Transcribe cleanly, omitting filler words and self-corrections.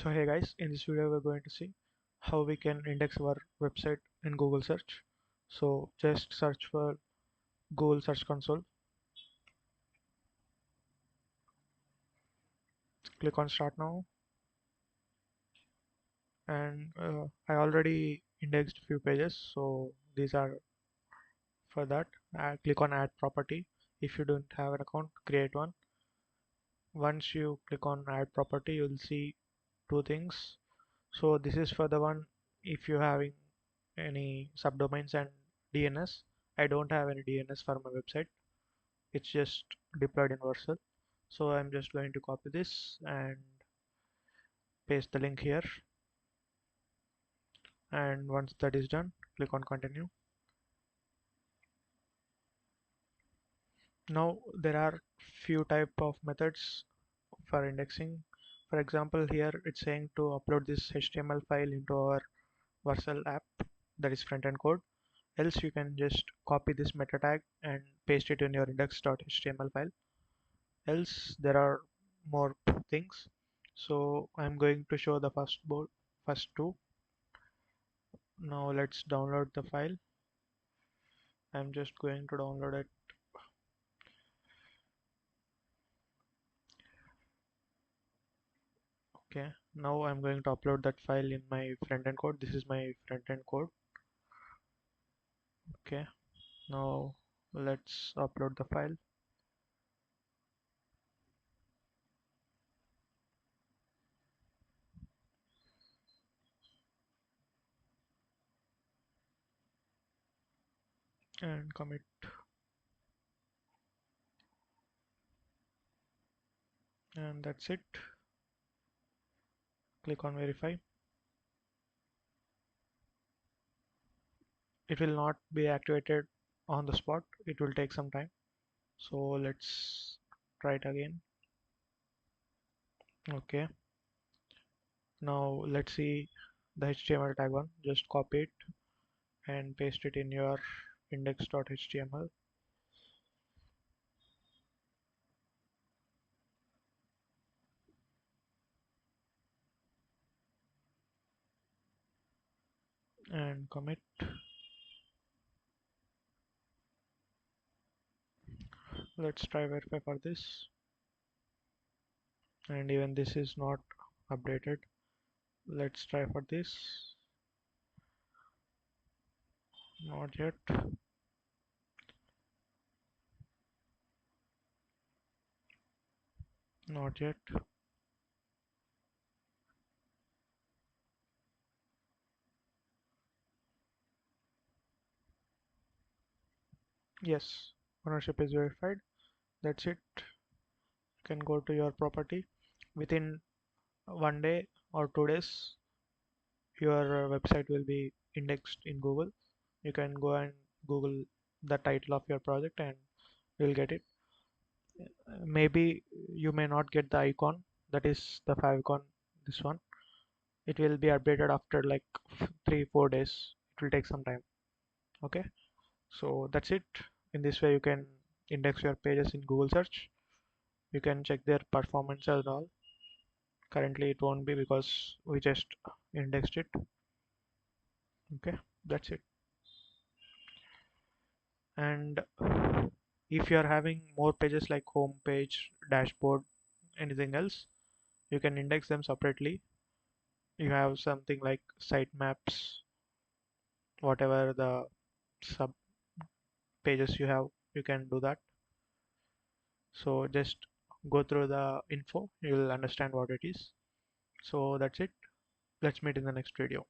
So hey guys, in this video we're going to see how we can index our website in Google search. So just search for Google Search Console, click on Start Now, and I already indexed few pages, so these are for that. Click on Add Property. If you don't have an account, create one. Once you click on Add Property, you'll see two things. So this is for the one if you're having any subdomains and DNS. I don't have any DNS for my website. It's just deployed in Vercel. So I'm just going to copy this and paste the link here. And once that is done, click on continue. Now there are few type of methods for indexing. For example, here it's saying to upload this HTML file into our Vercel app, that is front-end code. Else you can just copy this meta tag and paste it in your index.html file. Else there are more things. So I'm going to show the first two. Now let's download the file. I'm just going to download it. Okay, now I'm going to upload that file in my front-end code. This is my front-end code. Okay, now let's upload the file. And commit, and that's it. Click on verify. It will not be activated on the spot, it will take some time. So let's try it again. Okay, now let's see the HTML tag one. Just copy it and paste it in your index.html. And commit. Let's try verify for this. And even this is not updated. Let's try for this. Not yet. Not yet. Yes, ownership is verified. That's it. You can go to your property. Within 1 day or 2 days, your website will be indexed in Google. You can go and Google the title of your project and you'll get it. Maybe you may not get the icon, that is the favicon, this one. It will be updated after like 3-4 days. It will take some time. Okay, so that's it. In this way you can index your pages in Google search. You can check their performance and all. Currently it won't be because we just indexed it. Okay, that's it. And if you are having more pages like home page, dashboard, anything else, you can index them separately. You have something like sitemaps, whatever the sub pages you have, you can do that. So just go through the info, you'll understand what it is. So that's it. Let's meet in the next video.